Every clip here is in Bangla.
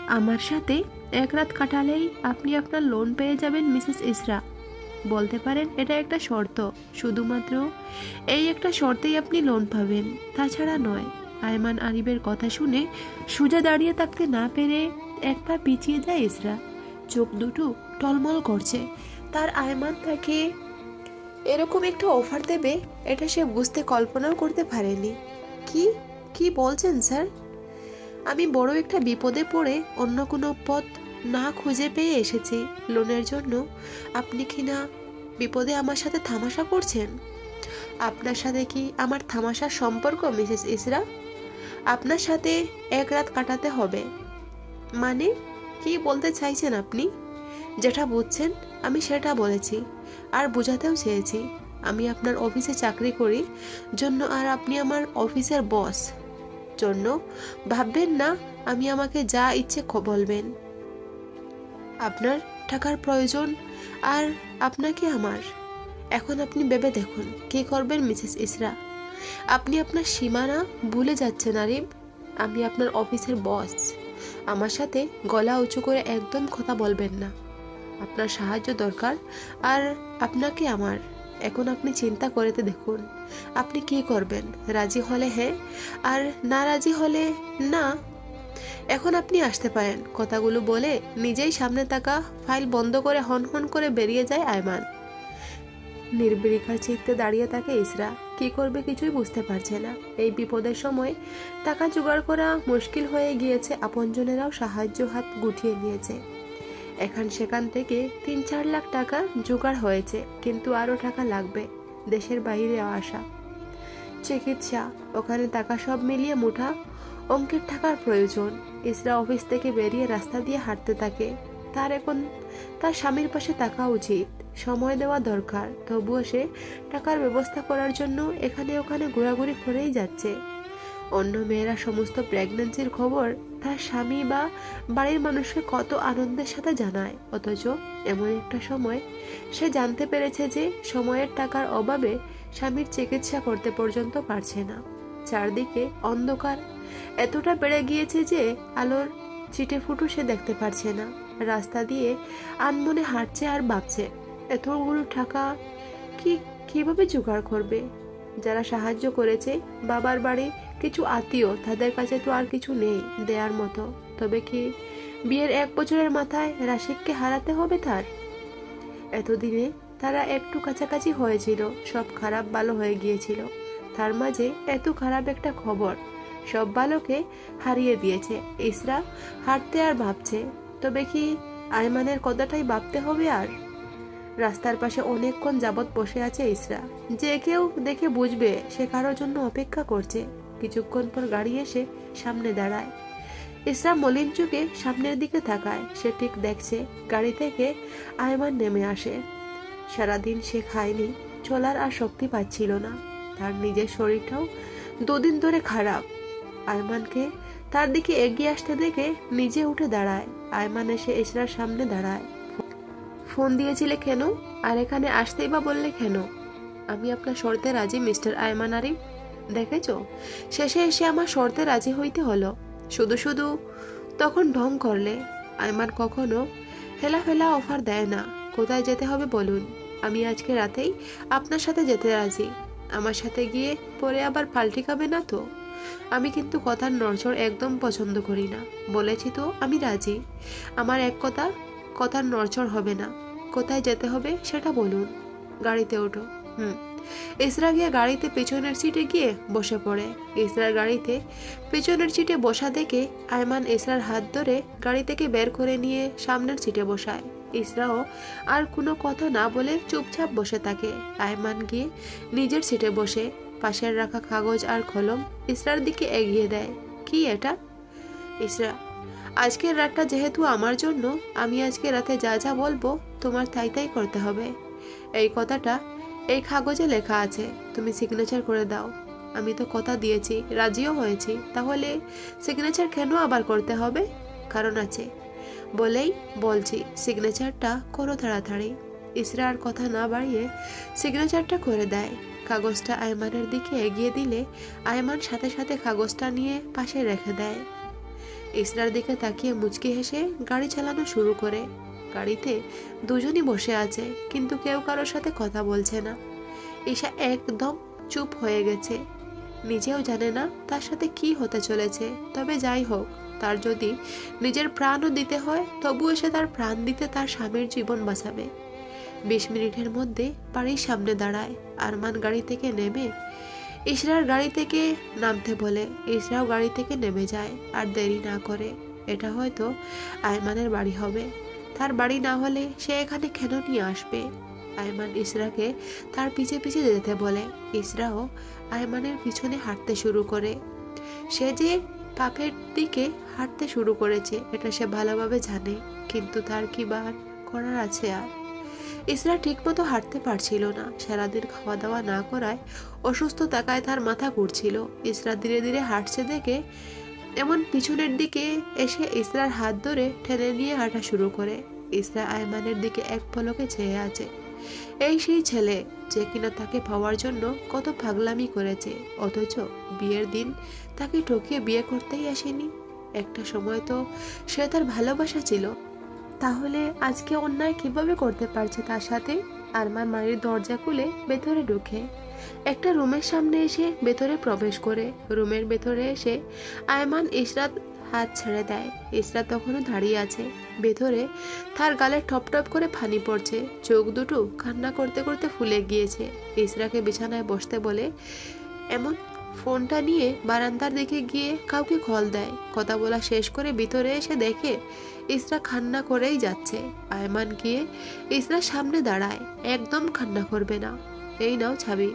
আমার সাথে এক রাত কাটালেই আপনি আপনার লোন পেয়ে যাবেন মিসেস ইসরা। বলতে পারেন এটা একটা শর্ত, শুধুমাত্র এই একটা শর্তেই আপনি লোন পাবেন, তাছাড়া নয়। আয়মান আরিফের কথা শুনে সোজা দাঁড়িয়ে থাকতে না পেরে এক পা পিছিয়ে যায় ইসরা। চোখ দুটো টলমল করছে। তার আয়মান তাকে এরকম একটা অফার দেবে এটা সে বুঝতে কল্পনাও করতে পারেনি। কি কি বলছেন স্যার? আমি বড় একটা বিপদে পড়ে অন্য কোনো পথ না খুঁজে পেয়ে এসেছি লোনের জন্য। আপনি কি না বিপদে আমার সাথে তামাশা করছেন? আপনার সাথে কি আমার তামাশার সম্পর্ক মিসেস ইসরা? আপনার সাথে এক রাত কাটাতে হবে মানে কি বলতে চাইছেন আপনি? যেটা বুঝছেন আমি সেটা বলেছি, আর বোঝাতেও চেয়েছি। আমি আপনার অফিসে চাকরি করি জন্য, আর আপনি আমার অফিসের বস জন্য। ভাববেন না আমি আমাকে যা ইচ্ছে বলবেন। আপনার টাকার প্রয়োজন আর আপনাকে আমার। এখন আপনি ভেবে দেখুন কি করবেন মিসেস ইসরা। আপনি আপনার সীমানা ভুলে যাচ্ছেন আরিফ। আমি আপনার অফিসের বস। আমার সাথে গলা উঁচু করে একদম কথা বলবেন না। আপনার সাহায্য দরকার, আর আপনাকে আমার। এখন আপনি চিন্তা করতে দেখুন আপনি কি করবেন। রাজি হলে হ্যাঁ, আর না রাজি হলে না। এখন আপনি আসতে পারেন। কথাগুলো বলে নিজেই সামনে থাকা ফাইল বন্ধ করে হন হন করে বেরিয়ে যায় আয়মান। নির্বিকার চিত্তে দাঁড়িয়ে থাকে ইসরা। কি করবে কিছুই বুঝতে পারছে না। এই বিপদের সময় টাকা জোগাড় করা মুশকিল হয়ে গিয়েছে। আপনজনেরাও সাহায্য হাত গুটিয়ে নিয়েছে। এখান সেখান থেকে ৩-৪ লাখ টাকা জোগাড় হয়েছে, কিন্তু আরো টাকা লাগবে। দেশের বাইরে আসা, চিকিৎসা, ওখানে টাকা সব মিলিয়ে মুঠা অঙ্কের টাকার প্রয়োজন। ইসরা অফিস থেকে বেরিয়ে রাস্তা দিয়ে হাঁটতে থাকে। তার এখন তার স্বামীর পাশে থাকা উচিত, সময় দেওয়া দরকার। তবুও সে টাকার ব্যবস্থা করার জন্য এখানে ওখানে ঘোরাঘুরি করেই যাচ্ছে। অন্য মেয়েরা সমস্ত প্রেগন্যান্সির খবর তার স্বামী বা বাড়ির মানুষকে কত আনন্দের সাথে জানায়, অথচ এমন একটা সময় সে জানতে পেরেছে যে সময়ের টাকার অভাবে স্বামীর চিকিৎসা করতে পর্যন্ত পারছে না। চারদিকে অন্ধকার এতটা বেড়ে গিয়েছে যে আলোর ছিটে ফুটো সে দেখতে পারছে না। রাস্তা দিয়ে আনমনে হাঁটছে আর ভাবছে এতগুলো টাকা কিভাবে জোগাড় করবে। যারা সাহায্য করেছে, বাবার বাড়ি কিছু আত্মীয়, তাদের কাছে তো আর কিছু নেই দেয়ার মতো। তবে কি বিয়ের 1 বছরের মাথায় রাশিককে হারাতে হবে তার? এতদিনে তারা একটু কাছাকাছি হয়েছিল, সব খারাপ ভালো হয়ে গিয়েছিল। তার মাঝে এত খারাপ একটা খবর সব ভালোকে হারিয়ে দিয়েছে। ইসরা হাঁটতে আর ভাবছে, তবে কি আয়মানের কথাটাই ভাবতে হবে? আর রাস্তার পাশে অনেকক্ষণ যাবৎ বসে আছে ইসরা। যে কেউ দেখে বুঝবে সে কারোর জন্য অপেক্ষা করছে। কিছুক্ষণ পর গাড়ি এসে সামনে দাঁড়ায়। ইসরা মলিন চোখে সামনের দিকে তাকায়। সে ঠিক দেখছে গাড়ি থেকে আয়মান নেমে আসে। সারাদিন সে খায়নি, চলার আর শক্তি পাচ্ছিল না। তার নিজের শরীরটাও 2 দিন ধরে খারাপ। আয়মানকে তার দিকে এগিয়ে আসতে দেখে নিজে উঠে দাঁড়ায়। আয়মান এসে ইসরার সামনে দাঁড়ায়। ফোন দিয়েছিলে কেন? আর এখানে আসতেই বা বললে কেন? আমি আপনার শর্তে রাজি মিস্টার আয়মান আরিফ। দেখেছ, শেষে এসে আমার শর্তে রাজি হইতে হলো। শুধু শুধু তখন ঢং করলে। আয়মান কখনো হেলাফেলা অফার দেয় না। কোথায় যেতে হবে বলুন, আমি আজকে রাতেই আপনার সাথে যেতে রাজি। আমার সাথে গিয়ে পরে আবার পাল্টি খাবে না তো? আমি কিন্তু কথার নড়চড় একদম পছন্দ করি না। বলেছি তো আমি রাজি। আমার এক কথার নড়চড় হবে না। কোথায় যেতে হবে সেটা বলুন। গাড়িতে ওঠো। ইসরা গিয়ে গাড়িতে পেছনের সিটে গিয়ে বসে পড়ে। ইসরার গাড়িতে পেছনের সিটে বসা দেখে আয়মান ইসরার হাত ধরে গাড়ি থেকে বের করে নিয়ে সামনের সিটে বসায়। ইসরাও আর কোনো কথা না বলে চুপচাপ বসে থাকে। আয়মান গিয়ে নিজের সিটে বসে পাশের রাখা কাগজ আর কলম ইসরার দিকে এগিয়ে দেয়। কি এটা? ইসরা, আজকের রাতটা যেহেতু আমার জন্য, আমি আজকে রাতে যা যা বলবো তোমার তাই তাই করতে হবে। এই কথাটা এই কাগজে লেখা আছে, তুমি সিগনেচার করে দাও। আমি তো কথা দিয়েছি, রাজিও হয়েছি, তাহলে সিগনেচার কেন আবার করতে হবে? কারণ আছে বলেই বলছি, সিগনেচারটা করো তাড়াতাড়ি। ইসরা আর কথা না বাড়িয়ে সিগনেচারটা করে দেয়। কাগজটা আয়মানের দিকে এগিয়ে দিলে আয়মান সাথে সাথে কাগজটা নিয়ে পাশে রেখে দেয়। ইসরার দিকে তাকিয়ে মুচকি হেসে গাড়ি চালানো শুরু করে। গাড়িতে দুজনই বসে আছে, কিন্তু কেউ কারোর সাথে কথা বলছে না। ঈশা একদম চুপ হয়ে গেছে, নিজেও জানে না তার সাথে কি হতে চলেছে। তবে যাই হোক, তার যদি নিজের প্রাণও দিতে হয় তবুও সে তার প্রাণ দিতে তার স্বামীর জীবন বাঁচাবে। 20 মিনিটের মধ্যে বাড়ির সামনে দাঁড়ায়। আরমান গাড়ি থেকে নেমে ইসরার গাড়ি থেকে নামতে বলে। ইসরাও গাড়ি থেকে নেমে যায় আর দেরি না করে। এটা হয়তো আয়মানের বাড়ি হবে। তার বাড়ি না হলে সে এখানে কেন নিয়ে আসবে? আয়মান ইসরাকে তার পিছে পিছে যেতে বলে। ইসরাও আয়মানের পিছনে হাঁটতে শুরু করে। সে যে পাপের দিকে হাঁটতে শুরু করেছে এটা সে ভালোভাবে জানে, কিন্তু তার কি বার করার আছে আর? ইসরা ঠিকমতো হাঁটতে পারছিল না। সারাদিন খাওয়া দাওয়া না করায় অসুস্থ থাকায় তার মাথা ঘুরছিল। ইসরা ধীরে ধীরে হাঁটছে দেখে এমন পিছনের দিকে এসে ইসরার হাত ধরে টেনে নিয়ে হাঁটা শুরু করে। ইসরা আয়মানের দিকে এক পলকে চেয়ে আছে। এই সেই ছেলে যে কিনা তাকে পাওয়ার জন্য কত পাগলামি করেছে, অথচ বিয়ের দিন তাকে ঠকিয়ে বিয়ে করতেই আসেনি। একটা সময় তো সে তার ভালোবাসা ছিল, তাহলে আজকে অন্যায় কিভাবে করতে পারছে তার সাথে? আরমান বাড়ির দরজা খুলে ভেতরে ঢুকে একটা রুমের সামনে এসে ভেতরে প্রবেশ করে। রুমের ভেতরে এসে আয়মান ইসরাত হাত ছেড়ে দেয়। ইসরা তখনও দাঁড়িয়ে আছে। ভেতরে তার গালে টপ টপ করে পানি পড়ছে, চোখ দুটো কান্না করতে করতে ফুলে গিয়েছে। ইসরাকে বিছানায় বসতে বলে এমন ফোনটা নিয়ে বারান্দার দিকে গিয়ে কাউকে কল দেয়। কথা বলা শেষ করে ভিতরে এসে দেখে ইসরা কান্না করেই যাচ্ছে। আয়মান গিয়ে ইসরার সামনে দাঁড়ায়। একদম কান্না করবে না, এই নাও চাবি।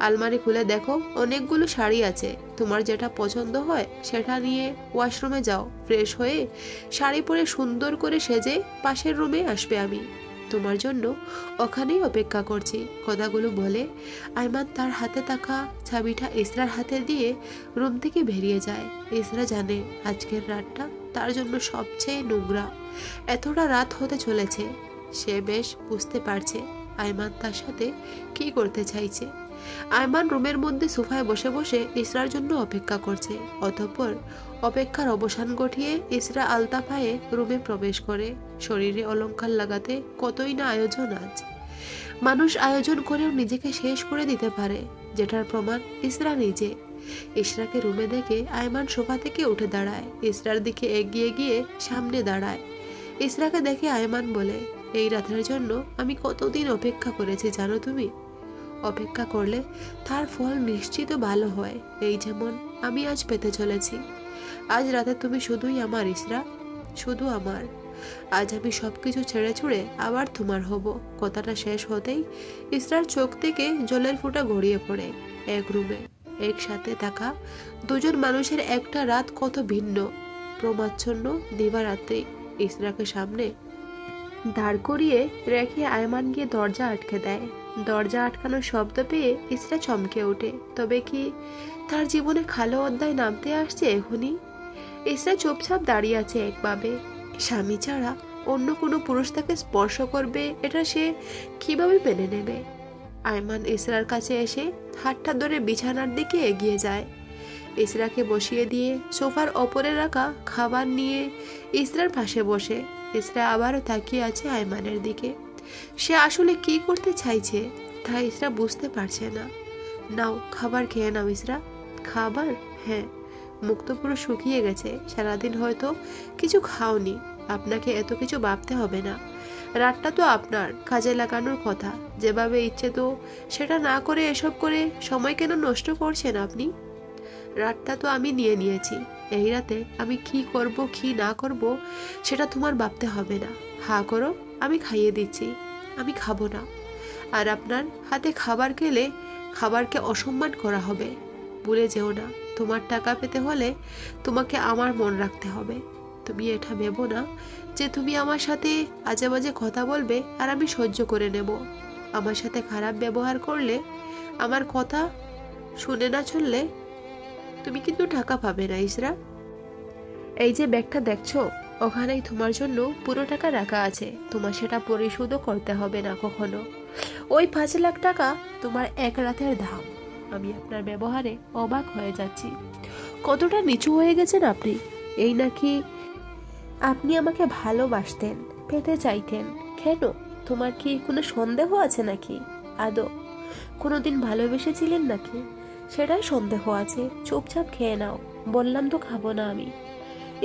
আলমারি খুলে দেখো অনেকগুলো শাড়ি আছে, তোমার যেটা পছন্দ হয় সেটা নিয়ে ওয়াশরুমে যাও। ফ্রেশ হয়ে শাড়ি পরে সুন্দর করে সেজে পাশের রুমে আসবে, আমি তোমার জন্য ওখানেই অপেক্ষা করছি। কথাগুলো বলে আয়মান তার হাতে থাকা চাবিটা ইসরার হাতে দিয়ে রুম থেকে বেরিয়ে যায়। ইসরা জানে আজকের রাতটা তার জন্য সবচেয়ে নোংরা। এতটা রাত হতে চলেছে। সে বেশ বুঝতে পারছে আয়মান তার সাথে কি করতে চাইছে। আয়মান রুমের মধ্যে সোফায় বসে বসে ইসরার জন্য অপেক্ষা করছে। অতঃপর অপেক্ষার অবসান ঘটিয়ে ইসরা আলতা পায়ে রুমে প্রবেশ করে। শরীরে অলংকার লাগাতে কতই না আয়োজন আজ। মানুষ আয়োজন করেও নিজেকে শেষ করে দিতে পারে, যেটার প্রমাণ ইসরা নিজে। ইসরাকে রুমে দেখে আয়মান সোফা থেকে উঠে দাঁড়ায়। ইসরার দিকে এগিয়ে গিয়ে সামনে দাঁড়ায়। ইসরাকে দেখে আয়মান বলে, এই রাতের জন্য আমি কতদিন অপেক্ষা করেছি জানো তুমি? অপেক্ষা করলে তার ফল নিশ্চিত ভালো হয়, এই যেমন আমি আজ পেতে চলেছি। আজ রাতে তুমি শুধুই আমার ইসরা, শুধু আমার। আজ আমি সবকিছু ছেড়ে ছুড়ে আবার তোমার হব। কথাটা শেষ হতেই ইসরার চোখ থেকে জলের ফোঁটা গড়িয়ে পড়ে। এক রুমে একসাথে থাকা দুজন মানুষের একটা রাত কত ভিন্ন। প্রমাচ্ছন্ন দিবারাত্রি। ইসরাকে সামনে দাঁড় করিয়ে রেখে আয়মান গিয়ে দরজা আটকে দেয়। দরজা আটকানোর শব্দ পেয়ে ইসরা চমকে ওঠে। তবে কি তার জীবনে কালো অধ্যায় নামতে আসছে এখনই? ইসরা চুপচাপ দাঁড়িয়ে আছে একভাবে। স্বামী ছাড়া অন্য কোনো পুরুষ তাকে স্পর্শ করবে এটা সে কিভাবে মেনে নেবে? আয়মান ইসরার কাছে এসে হাতটা ধরে বিছানার দিকে এগিয়ে যায়। ইসরাকে বসিয়ে দিয়ে সোফার ওপরে রাখা খাবার নিয়ে ইসরার পাশে বসে। ইসরা আবারও তাকিয়ে আছে আয়মানের দিকে। সে আসলে কি করতে চাইছে তা ইসরা বুঝতে পারছে না। নাও খাবার খেয়ে নাও ইসরা। খাবার? হ্যাঁ, মুখ তো পুরো শুকিয়ে গেছে, সারাদিন হয়তো কিছু খাওনি। আপনাকে এত কিছু ভাবতে হবে না। রাতটা তো আপনার, কাজে লাগানোর কথা। যেভাবে ইচ্ছে তো সেটা না করে এসব করে সময় কেন নষ্ট করছেন আপনি? রাতটা তো আমি নিয়ে নিয়েছি। এই রাতে আমি কি করব কি না করব সেটা তোমার ভাবতে হবে না। হা করো, আমি খাইয়ে দিচ্ছি। আমি খাবো না। আর আপনার হাতে খাবার খেলে খাবারকে অসম্মান করা হবে। ভুলে যেও না, তোমার টাকা পেতে হলে তোমাকে আমার মন রাখতে হবে। তুমি এটা ভেবো না যে তুমি আমার সাথে আজে বাজে কথা বলবে আর আমি সহ্য করে নেব। আমার সাথে খারাপ ব্যবহার করলে, আমার কথা শুনে না চললে তুমি কিন্তু টাকা পাবে না ইসরা। এই যে ব্যাগটা দেখছো, ওখানেই তোমার জন্য পুরো টাকা রাখা আছে। তোমার সেটা পরিশোধও করতে হবে না কখনো। ওই 5 লাখ টাকা তোমার এক রাতের দাম। আমি আপনার ব্যবহারে অবাক হয়ে যাচ্ছি। কতটা নিচু হয়ে গেছেন আপনি। এই নাকি আপনি আমাকে ভালোবাসতেন, পেতে চাইতেন। কেন? তোমার কি কোনো সন্দেহ আছে নাকি? আদৌ কোনোদিন ভালোবেসেছিলেন নাকি? সেটাই সন্দেহ আছে। চুপচাপ খেয়ে নাও। বললাম তো খাবো না আমি।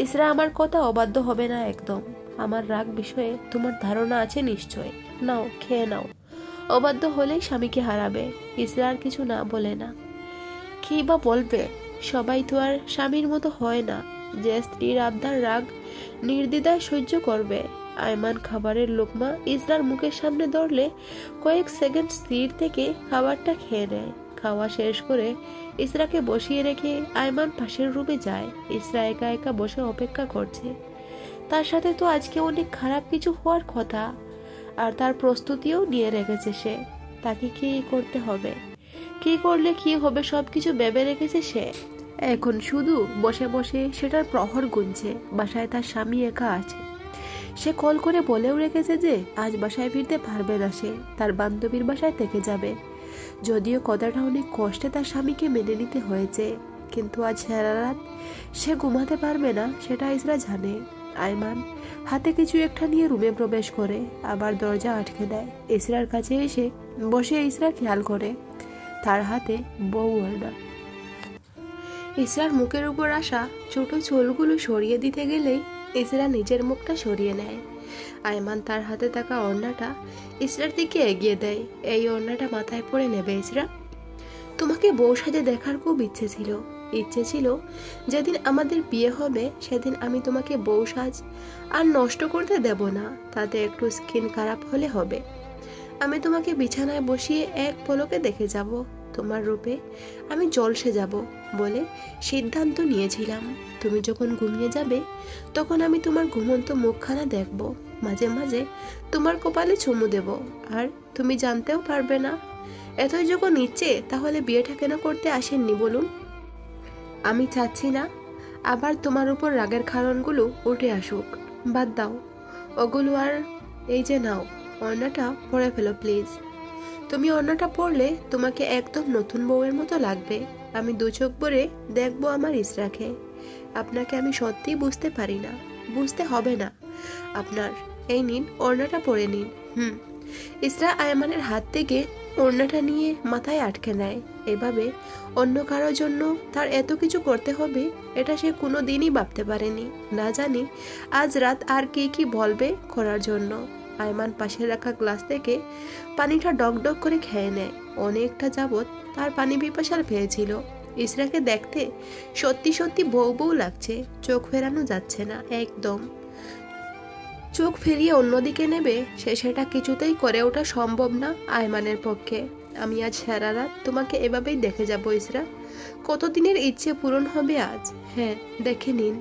ইসরা, আমার কথা অবাধ্য হবে না একদম। আমার রাগ বিষয়ে তোমার ধারণা আছে নিশ্চয়। নাও, খেয়ে নাও। অবাধ্য হলেই স্বামীকে হারাবে। ইসরা আর কিছু না বলে না। কি বা বলবে? সবাই তো আর স্বামীর মতো হয় না যে স্ত্রীর আবদার রাগ নির্দ্বিধায় সহ্য করবে। আয়মান খাবারের লোকমা ইসরার মুখের সামনে ধরলে কয়েক সেকেন্ড স্থির থেকে খাবারটা খেয়ে নেয়। খাওয়া শেষ করে ইসরাকে বসিয়ে রেখে আয়মান পাশের রুমে যায়। ইসরা একা একা বসে অপেক্ষা করছে। তার সাথে তো আজকে অনেক খারাপ কিছু হওয়ার কথা, আর তার প্রস্তুতিও নিয়ে রেখেছে সে। তাকে কি করতে হবে, কি করলে কি হবে, সবকিছু ভেবে রেখেছে সে। এখন শুধু বসে বসে সেটার প্রহর গুনছে। বাসায় তার স্বামী একা আছে। সে কল করে বলেও রেখেছে যে আজ বাসায় ফিরতে পারবে না, সে তার বান্ধবীর বাসায় থেকে যাবে। যদিও কথাটা অনেক কষ্টে তার স্বামীকে মেনে নিতে হয়েছে, কিন্তু আজ সারা রাত সে ঘুমাতে পারবে না, সেটা ইসরা জানে। আয়মান হাতে কিছু একটা নিয়ে রুমে প্রবেশ করে আবার দরজা আটকে দেয়। ইসরার কাছে এসে বসে ইসরা খেয়াল করে তার হাতে বউ ওড়না। ইসরার মুখের উপর আসা ছোট চুলগুলো সরিয়ে দিতে গেলেই ইসরা নিজের মুখটা সরিয়ে নেয়। আয়মান তার হাতে থাকা ওড়নাটা ইসরার দিকে এগিয়ে দেয়। এই ওড়নাটা মাথায় পরে নেবে ইসরা? তোমাকে বউ সাজে দেখার খুব ইচ্ছে ছিল। যেদিন আমাদের বিয়ে হবে সেদিন আমি তোমাকে বউ সাজ আর নষ্ট করতে দেব না। তাতে একটু স্কিন খারাপ হলে হবে। আমি তোমাকে বিছানায় বসিয়ে এক পলকে দেখে যাব। তোমার রূপে আমি জলসে যাব বলে সিদ্ধান্ত নিয়েছিলাম। তুমি যখন ঘুমিয়ে যাবে তখন আমি তোমার ঘুমন্ত মুখখানা দেখব। মাঝে মাঝে তোমার কপালে চুমু দেব, আর তুমি জানতেও পারবে না। এতই যখন ইচ্ছে তাহলে বিয়েটা কেন করতে আসেননি বলুন? আমি চাচ্ছি না আবার তোমার উপর রাগের কারণগুলো উঠে আসুক। বাদ দাও ওগুলো। আর এই যে নাও, ওড়নাটা পরে ফেলো প্লিজ। তুমি ওড়নাটা পরলে তোমাকে একদম নতুন বউয়ের মতো লাগবে। আমি দু চোখ ভরে দেখবো আমার ইসরাকে। আপনাকে আমি সত্যিই বুঝতে পারি না। বুঝতে হবে না আপনার। এই নিন, ওড়নাটা পরে নিন। ইসরা আয়মানের হাত থেকে ওড়নাটা নিয়ে মাথায় আটকে নেয়। এভাবে অন্য কারোর জন্য তার এত কিছু করতে হবে, এটা সে কোনো দিনই ভাবতে পারেনি। না জানি আজ রাত আর কি বলবে করার জন্য। আয়মান পাশে রাখা গ্লাস থেকে পানিটা ডক করে খেয়ে নেয়। অনেকটা যাবৎ তার পানি পিপাসার পেয়েছিল। ইসরাকে দেখতে সত্যি সত্যি বউ বউ লাগছে। চোখ ফেরানো যাচ্ছে না একদম। চোখ ফিরিয়ে অন্যদিকে নেবে সেটা কিছুতেই করে ওঠা সম্ভব না আয়মানের পক্ষে। আমি আজ সারা রাত তোমাকে এভাবেই দেখে যাব ইসরা। কতদিনের ইচ্ছে পূরণ হবে আজ। হ্যাঁ, দেখে নিন।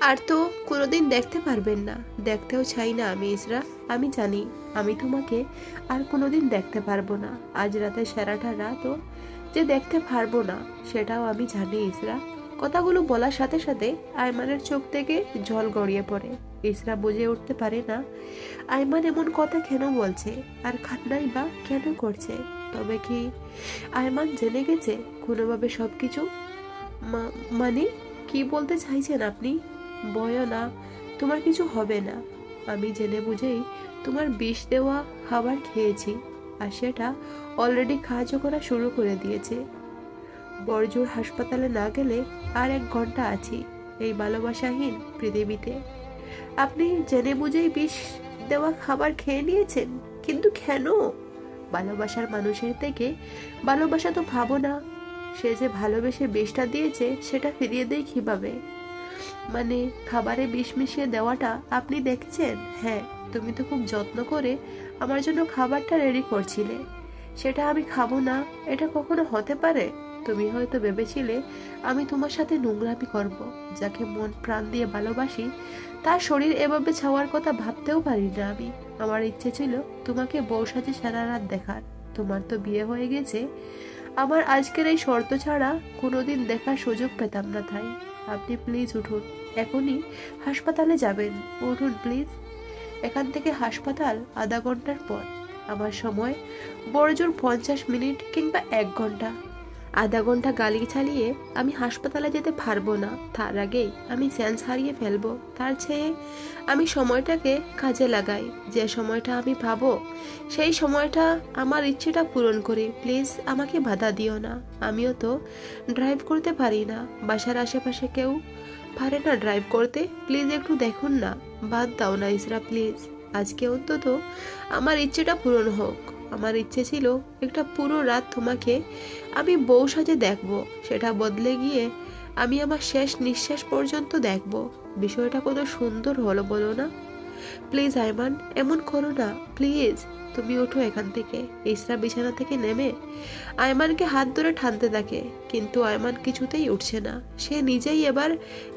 আর তো কোনোদিন দেখতে পারবেন না। দেখতেও চাই না আমি ইসরা। আমি জানি আমি তোমাকে আর কোনোদিন দেখতে পারবো না। আজ রাতে সারাটা রাতও যে দেখতে পারবো না সেটাও আমি জানি ইসরা। কথাগুলো বলার সাথে সাথে আয়মানের চোখ থেকে জল গড়িয়ে পড়ে। ইসরা বুঝে উঠতে পারে না আয়মান এমন কথা কেন বলছে আর কান্নাই বা কেন করছে। তবে কি আয়মান জেনে গেছে কোনোভাবে সবকিছু? মানে কি বলতে চাইছেন আপনি? ভয়ও না, তোমার কিছু হবে না। আমি জেনে বুঝেই তোমার বিষ দেওয়া খাবার খেয়েছি, আর সেটা অলরেডি কাজও করা শুরু করে দিয়েছে। বড়জোর হাসপাতালে না গেলে আর 1 ঘন্টা আছি এই ভালোবাসাহীন পৃথিবীতে। আপনি জেনে বুঝেই বিষ দেওয়া খাবার খেয়ে নিয়েছেন, কিন্তু কেন? ভালোবাসার মানুষের থেকে ভালোবাসা তো ভাবো না। সে যে ভালোবেসে বিষটা দিয়েছে সেটা ফিরিয়ে দেয় কিভাবে? মানে খাবারে বিষ মিশিয়ে দেওয়াটা আপনি দেখেছেন? হ্যাঁ, তুমি তো খুব যত্ন করে আমার জন্য খাবারটা রেডি করছিলে। সেটা আমি খাবো না, এটা কখনো হতে পারে? তুমি হয়তো ভেবেছিলে আমি তোমার সাথে নোংরামি করব। যাকে মন প্রাণ দিয়ে ভালোবাসি তার শরীর এভাবে ছাওয়ার কথা ভাবতেও পারি না আমি। আমার ইচ্ছে ছিল তোমাকে বউ সাজে সারা রাত দেখার। তোমার তো বিয়ে হয়ে গেছে। আমার আজকের এই শর্ত ছাড়া কোনোদিন দেখার সুযোগ পেতাম না। তাই আপনি প্লিজ উঠুন, এখনই হাসপাতালে যাবেন। উঠুন প্লিজ। এখান থেকে হাসপাতাল আধা ঘন্টার পর। আমার সময় বড়জোর 50 মিনিট কিংবা 1 ঘন্টা। আধা ঘন্টা গাড়ি চালিয়ে আমি হাসপাতালে যেতে পারবো না, তার আগেই আমি সেন্স হারিয়ে ফেলবো। তার চেয়ে আমি সময়টাকে কাজে লাগাই। যে সময়টা আমি পাবো সেই সময়টা আমার ইচ্ছেটা পূরণ করি। প্লিজ আমাকে বাধা দিও না। আমিও তো ড্রাইভ করতে পারি না, বাসার আশেপাশে কেউ পারে না ড্রাইভ করতে। প্লিজ একটু দেখুন না, বাদ দাও না ইসরা প্লিজ। আজকে অন্তত আমার ইচ্ছেটা পূরণ হোক। আমার ইচ্ছে ছিল একটা পুরো রাত তোমাকে আমি বউ সাজে দেখবো, সেটা বদলে গিয়ে আমি আমার শেষ নিঃশ্বাস পর্যন্ত দেখবো। বিষয়টা কত সুন্দর হলো বলো না? প্লিজ আয়মান, এমন করো না প্লিজ। তুমি ওঠো এখান থেকে। ইসরা বিছানা থেকে নেমে আয়মানকে হাত ধরে টানতে থাকে, কিন্তু আয়মান কিছুতেই উঠছে না। সে নিজেই এবার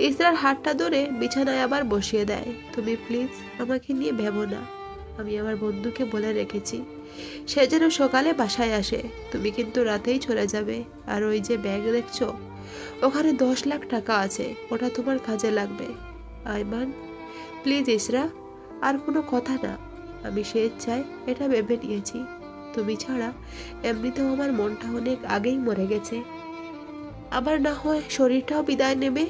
ইসরার হাতটা ধরে বিছানায় আবার বসিয়ে দেয়। তুমি প্লিজ আমাকে নিয়ে ভেবো না। আমি আমার বন্ধুকে বলে রেখেছি সে যেন সকালে বাসায় আসে। তুমি কিন্তু রাতেই চলে যাবে। আর ওই যে ব্যাগ দেখছো, ওখানে 10 লাখ টাকা আছে, ওটা তোমার কাজে লাগবে। আয়মান প্লিজ ইসরা, আর কোনো কথা না। আমি স্বেচ্ছায় এটা ভেবে নিয়েছি। তুমি ছাড়া এমনিতেও আমার মনটা অনেক আগেই মরে গেছে। আবার না হয় শরীরটাও বিদায় নেবে।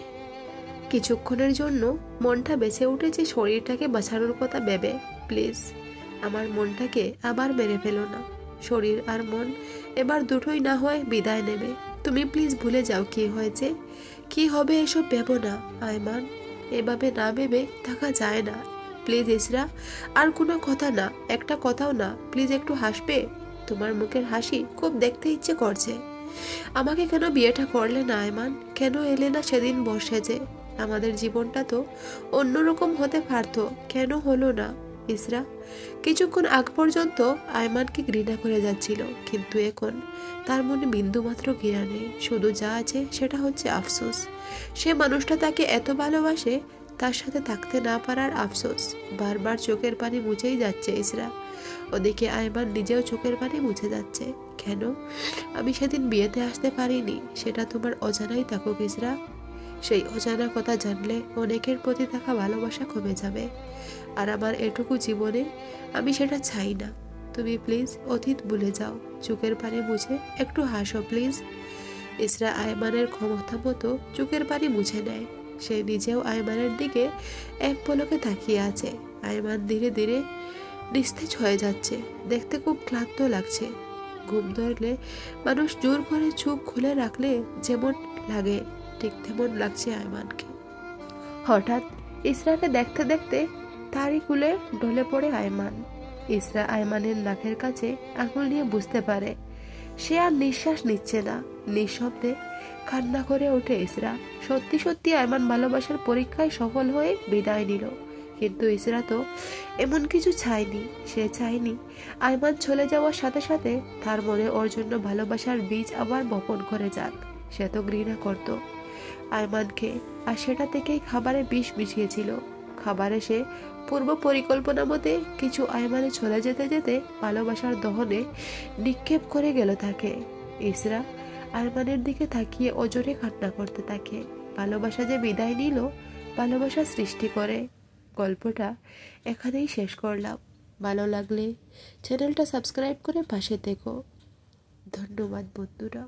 কিছুক্ষণের জন্য মনটা বেঁচে উঠেছে শরীরটাকে বাঁচানোর কথা ভেবে। প্লিজ আমার মনটাকে আবার মেরে ফেলো না। শরীর আর মন এবার দুটোই না হয় বিদায় নেবে। তুমি প্লিজ ভুলে যাও কি হয়েছে, কি হবে এসব ভেবো না। আয়মান, এভাবে না ভেবে থাকা যায় না। প্লিজ ইসরা, আর কোনো কথা না, একটা কথাও না। প্লিজ একটু হাসবে। তোমার মুখের হাসি খুব দেখতে ইচ্ছে করছে। আমাকে কেন বিয়েটা করলে না আয়মান? কেন এলে না সেদিন বসে যে? আমাদের জীবনটা তো অন্যরকম হতে পারতো, কেন হলো না? ইসরা কিছুক্ষণ আগ পর্যন্ত আয়মানকে ঘৃণা করে যাচ্ছিল, কিন্তু এখন তার মনে বিন্দুমাত্র ঘৃণা নেই। শুধু যা আছে সেটা হচ্ছে আফসোস। সে মানুষটা তাকে এত ভালোবাসে, তার সাথে থাকতে না পারার আফসোস। বারবার চোখের পানি মুছেই যাচ্ছে ইসরা। ওদিকে আয়মান নিজেও চোখের পানি মুছে যাচ্ছে। কেন আমি সেদিন বিয়েতে আসতে পারিনি সেটা তোমার অজানাই থাকুক ইসরা। সেই অজানা কথা জানলে অনেকের প্রতি থাকা ভালোবাসা কমে যাবে। আর আমার এটুকু জীবনে আমি সেটা চাই না। তুমি প্লিজ অতীত ভুলে যাও, চোখের পানি মুছে একটু হাসো প্লিজ। ইসরা আয়মানের ক্ষমতা মতো চোখের পানি মুছে নেয়। সে নিজেও আয়মানের দিকে এক পলকে তাকিয়ে আছে। আয়মান ধীরে ধীরে নিস্তেজ হয়ে যাচ্ছে। দেখতে খুব ক্লান্ত লাগছে। ঘুম ধরলে মানুষ জোর করে চোখ খুলে রাখলে যেমন লাগে, ঠিক তেমন লাগছে আয়মানকে। হঠাৎ ইসরাকে দেখতে দেখতে তারই কুলে ঢলে পড়ে আয়মান। ইসরা আয়মানের নাকের কাছে আঙুল নিয়ে বুঝতে পারে সে আর নিঃশ্বাস নিচ্ছে না। নিঃশব্দে কান্না করে ওঠে ইসরা। সত্যি সত্যি আয়মান ভালোবাসার পরীক্ষায় সফল হয়ে বিদায় নিল। কিন্তু ইসরা তো এমন কিছু চায়নি। সে চায়নি আয়মান চলে যাওয়ার সাথে সাথে তার মনে ওর জন্য ভালোবাসার বীজ আবার বপন করে যাক। সে তো ঘৃণা করত আয়মানকে, আর সেটা থেকেই খাবারে বিষ মিশিয়েছিল। খাবারে সে পূর্ব পরিকল্পনা মতে কিছু আয়মানে চলে যেতে যেতে ভালোবাসার দহনে নিক্ষেপ করে গেল তাকে। ইসরা আয়মানের দিকে তাকিয়ে অজরে কান্না করতে থাকে। ভালোবাসা যে বিদায় নিল, ভালোবাসা সৃষ্টি করে। গল্পটা এখানেই শেষ করলাম। ভালো লাগলে চ্যানেলটা সাবস্ক্রাইব করে পাশে থেকো। ধন্যবাদ বন্ধুরা।